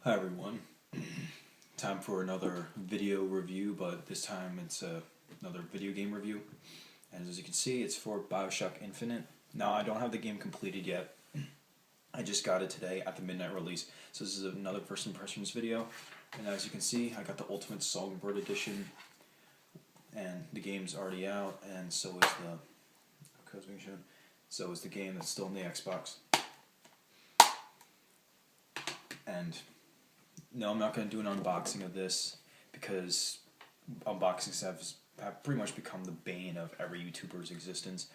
Hi everyone. Time for another video review, but this time it's another video game review. And as you can see, it's for Bioshock Infinite. Now, I don't have the game completed yet. I just got it today at the midnight release. So this is another first impressions video. And as you can see, I got the Ultimate Songbird Edition. And the game's already out, and so is the game that's still in the Xbox. And no, I'm not going to do an unboxing of this because unboxings have pretty much become the bane of every YouTuber's existence.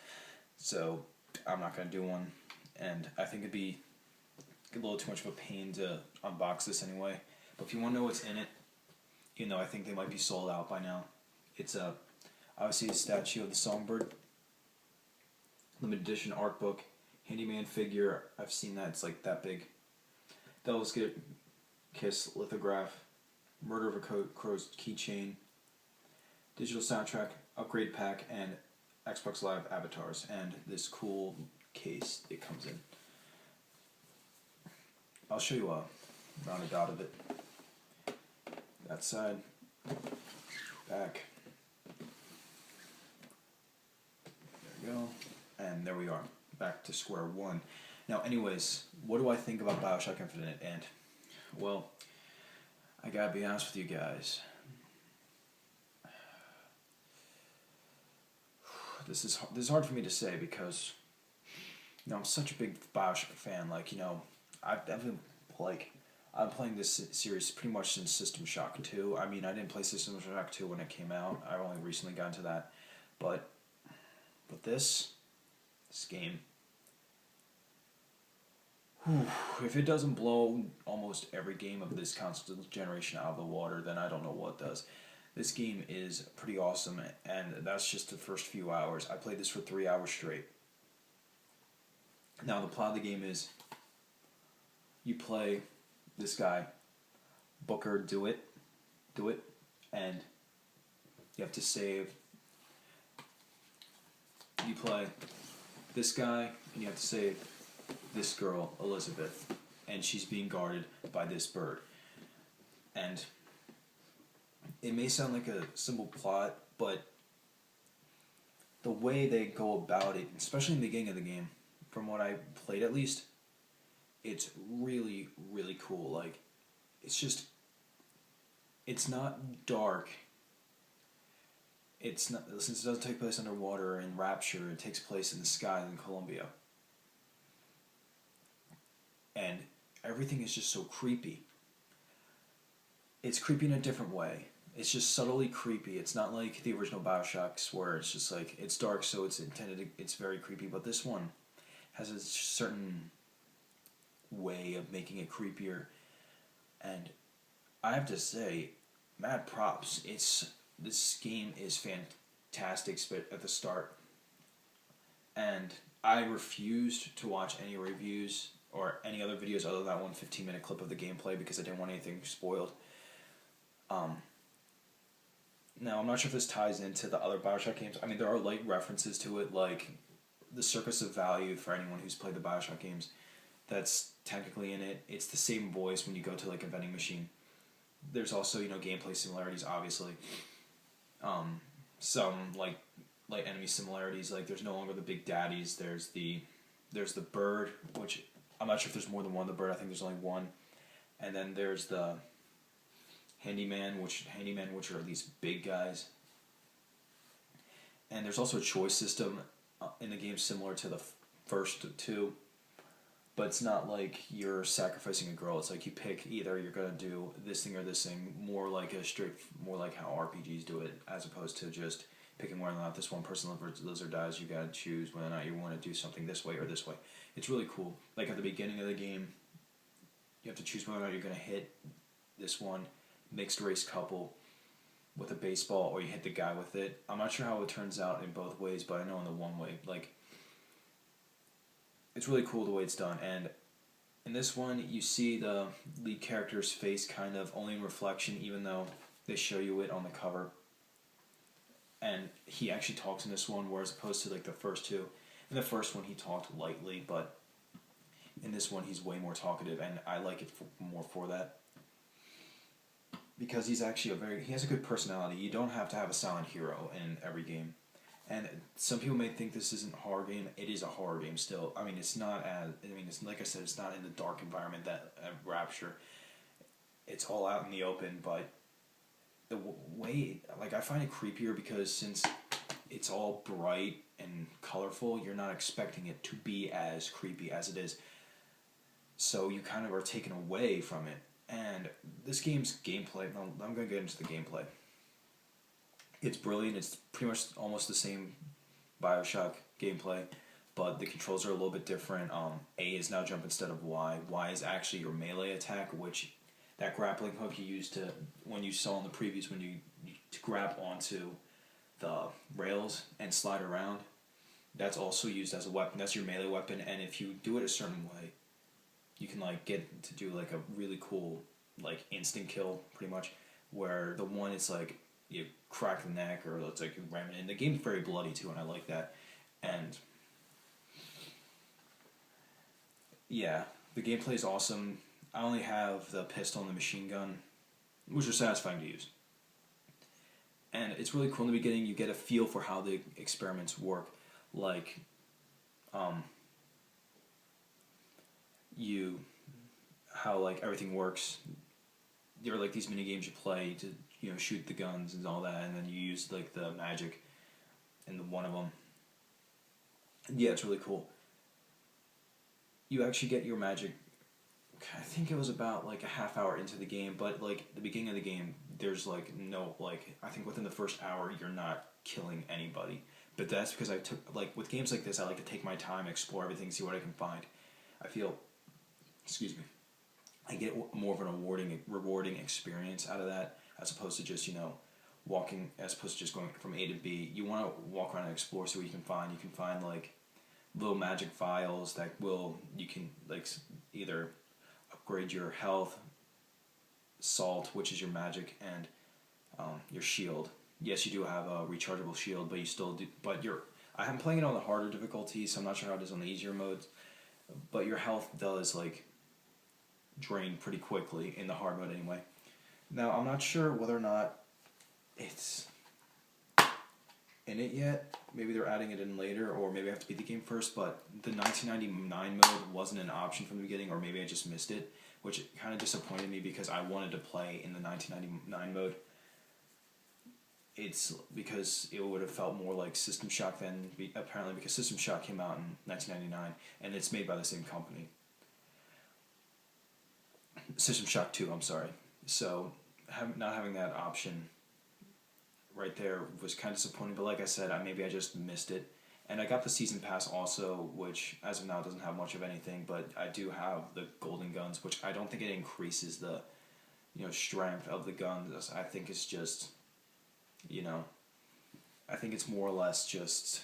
So I'm not going to do one, and I think it'd be a little too much of a pain to unbox this anyway. But if you want to know what's in it, I think they might be sold out by now. It's obviously a statue of the Songbird, limited edition art book, handyman figure. I've seen that, it's like that big. Devil's Kiss lithograph, Murder of a Crow's keychain, digital soundtrack, upgrade pack, and Xbox Live avatars, and this cool case it comes in. I'll show you a roundabout of it. That side, back. There we go. And there we are, back to square one. Now, anyways, what do I think about Bioshock Infinite? And, well, I gotta be honest with you guys. This is hard for me to say because, I'm such a big Bioshock fan. I'm playing this series pretty much since System Shock 2. I mean, I didn't play System Shock 2 when it came out. I only recently got into that. But this game, if it doesn't blow almost every game of this console generation out of the water, then I don't know what does. This game is pretty awesome, and that's just the first few hours. I played this for 3 hours straight. Now, the plot of the game is you play this guy, Booker DeWitt, and you have to save. You play this guy, and you have to save this girl, Elizabeth, and she's being guarded by this bird. And it may sound like a simple plot, but the way they go about it, especially in the beginning of the game, from what I played at least, it's really, really cool. Like, it's not dark. It's not, since it doesn't take place underwater in Rapture, it takes place in the sky in Colombia. And everything is just so creepy. It's creepy in a different way. It's just subtly creepy. It's not like the original Bioshocks where it's just like, it's dark so it's very creepy, but this one has a certain way of making it creepier. And I have to say, mad props. This game is fantastic at the start. And I refused to watch any reviews or any other videos other than that one 15-minute clip of the gameplay because I didn't want anything spoiled. Now, I'm not sure if this ties into the other Bioshock games. I mean, there are light references to it, like the Circus of Value for anyone who's played the Bioshock games. That's technically in it. It's the same voice when you go to like a vending machine. There's also, gameplay similarities, obviously. Some like enemy similarities. Like there's no longer the big daddies. There's the bird, which I'm not sure if there's more than one of the bird. I think there's only one. And then there's the handyman, which are these big guys. And there's also a choice system in the game similar to the first two, but it's not like you're sacrificing a girl. It's like you pick either you're gonna do this thing or this thing, more like how RPGs do it, as opposed to just picking whether or not this one person lives or dies. You gotta choose whether or not you want to do something this way or this way. It's really cool. Like at the beginning of the game, you have to choose whether or not you're gonna hit this one mixed race couple with a baseball or you hit the guy with it. I'm not sure how it turns out in both ways, but I know in the one way, it's really cool the way it's done. And in this one, you see the lead character's face kind of only in reflection, even though they show you it on the cover. And he actually talks in this one, whereas opposed to like the first two. In the first one, he talked lightly, but In this one, he's way more talkative, and I like it more for that. Because he's actually he has a good personality. You don't have to have a silent hero in every game. And some people may think this isn't a horror game. It is a horror game still. I mean, it's not as, I mean, it's like I said, it's not in the dark environment that Rapture. It's all out in the open, but the way, like, I find it creepier because since it's all bright and colorful, you're not expecting it to be as creepy as it is. So you kind of are taken away from it. And this game's gameplay, I'm going to get into the gameplay. It's brilliant. It's pretty much almost the same Bioshock gameplay, but the controls are a little bit different. A is now jump instead of Y. Y is actually your melee attack, which that grappling hook you used to, when you saw in the previews, when you to grab onto the rails and slide around, that's also used as a weapon. That's your melee weapon, and if you do it a certain way, you can like get to do like a really cool like instant kill, pretty much, where the one is like you crack the neck or it's like you ram it in. The game's very bloody too, and I like that. And yeah, the gameplay is awesome. I only have the pistol and the machine gun, which are satisfying to use. And it's really cool in the beginning. You get a feel for how the experiments work, like how like everything works. There are like these mini games you play to shoot the guns and all that, and then you use like the magic in one of them. Yeah, it's really cool. You actually get your magic. I think it was about like a half hour into the game, but like the beginning of the game, there's like no like I think within the first hour you're not killing anybody. But that's because I took like with games like this, I like to take my time, explore everything, see what I can find. I feel, excuse me, I get more of an rewarding experience out of that as opposed to just walking, as opposed to just going from A to B. You want to walk around and explore, see what you can find. You can find like little magic vials that you can like either upgrade your health, salt, which is your magic, and your shield. Yes, you do have a rechargeable shield, but you still do. But I'm playing it on the harder difficulty, so I'm not sure how it is on the easier modes. But your health does like drain pretty quickly in the hard mode anyway. Now I'm not sure whether or not it's in it yet. Maybe they're adding it in later, or maybe I have to beat the game first. But the 1999 mode wasn't an option from the beginning, or maybe I just missed it, which kind of disappointed me because I wanted to play in the 1999 mode. It's because it would have felt more like System Shock then, apparently, because System Shock came out in 1999, and it's made by the same company. System Shock 2, I'm sorry. So, not having that option right there was kind of disappointing, but like I said, maybe I just missed it. And I got the Season Pass also, which as of now doesn't have much of anything, but I do have the golden guns, which I don't think it increases the strength of the guns. I think it's just, I think it's more or less just,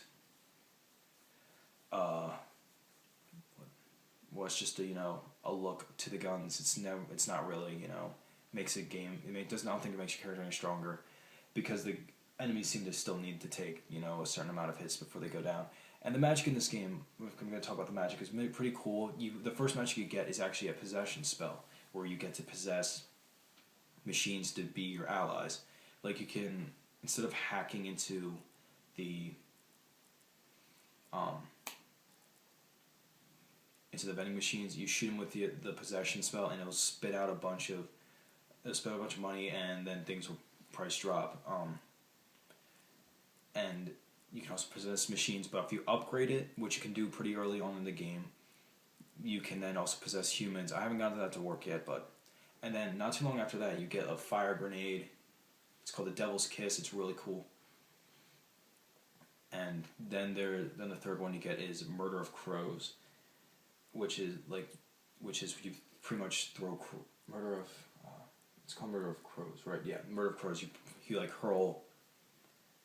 it's just a look to the guns. It's not really, makes a game, I don't think it makes your character any stronger, because the enemies seem to still need to take, a certain amount of hits before they go down. And the magic in this game, I'm going to talk about the magic, is pretty cool. The first magic you get is actually a possession spell, where you get to possess machines to be your allies. Like you can, instead of hacking into the vending machines, you shoot them with the possession spell, and it'll spit out a bunch of money, and then things will price drop. And you can also possess machines, but if you upgrade it, which you can do pretty early on in the game, you can then also possess humans. I haven't gotten that to work yet, and then not too long after that, you get a fire grenade. It's called the Devil's Kiss. It's really cool. And then the third one you get is Murder of Crows, which is you pretty much throw it's called Murder of Crows, right? Yeah, Murder of Crows. You like hurl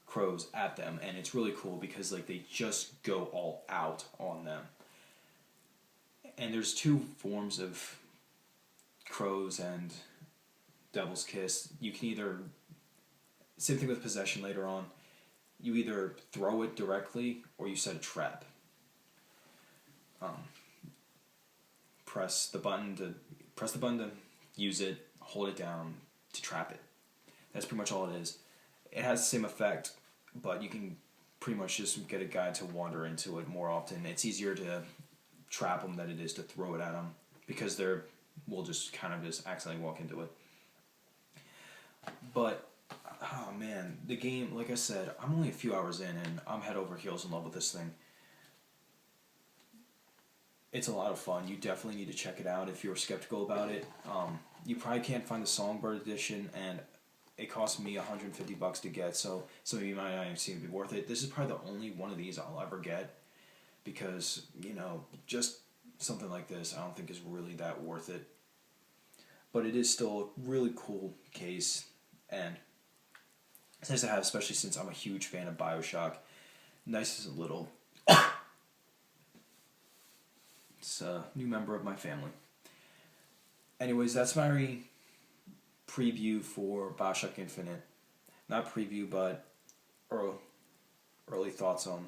crows at them, and it's really cool because like they just go all out on them. And there's two forms of crows and Devil's Kiss. You can either, same thing with possession later on, you either throw it directly or you set a trap. press the button to use it, hold it down to trap it. That's pretty much all it is. It has the same effect, but you can pretty much just get a guy to wander into it more often. It's easier to trap them than it is to throw it at them, because will just kind of just accidentally walk into it. But oh man, the game, like I said, I'm only a few hours in and I'm head over heels in love with this thing. It's a lot of fun. You definitely need to check it out if you're skeptical about it. You probably can't find the Songbird edition, and it cost me $150 to get, so some of you might not even seem to be worth it. This is probably the only one of these I'll ever get, because, just something like this I don't think is really that worth it. But it is still a really cool case, and it's nice to have, especially since I'm a huge fan of Bioshock. Nice as a little. It's a new member of my family. Anyways, that's my preview for Bioshock Infinite. Not preview, but early thoughts on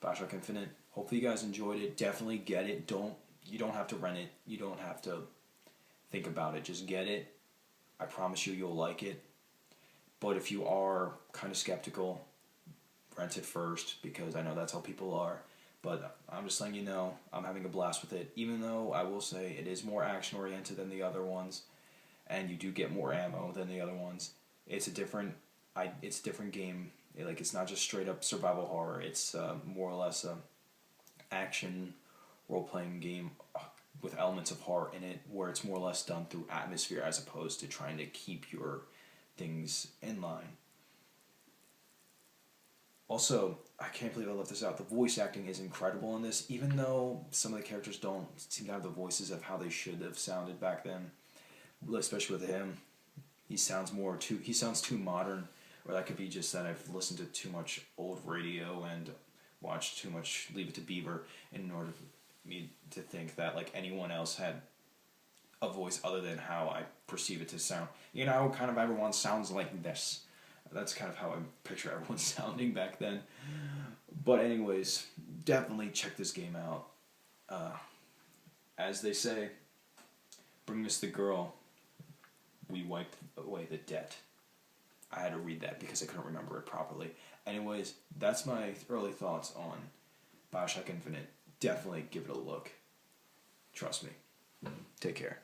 Bioshock Infinite. Hopefully you guys enjoyed it. Definitely get it. You don't have to rent it. You don't have to think about it. Just get it. I promise you'll like it. But if you are kind of skeptical, rent it first, because I know that's how people are. But I'm just letting you know, I'm having a blast with it, even though I will say it is more action-oriented than the other ones, and you do get more ammo than the other ones. It's a different game. It's not just straight-up survival horror. It's more or less a action role-playing game with elements of horror in it, where it's more or less done through atmosphere as opposed to trying to keep your things in line. Also, I can't believe I left this out. The voice acting is incredible in this, even though some of the characters don't seem to have the voices of how they should have sounded back then. Especially with him, he sounds too modern, or that could be just that I've listened to too much old radio and watched too much Leave It to Beaver in order for me to think that anyone else had a voice other than how I perceive it to sound. Kind of everyone sounds like this. That's kind of how I picture everyone sounding back then. But anyways, definitely check this game out. As they say, bring us the girl, we wipe away the debt. I had to read that because I couldn't remember it properly. Anyways, that's my early thoughts on Bioshock Infinite. Definitely give it a look. Trust me. Take care.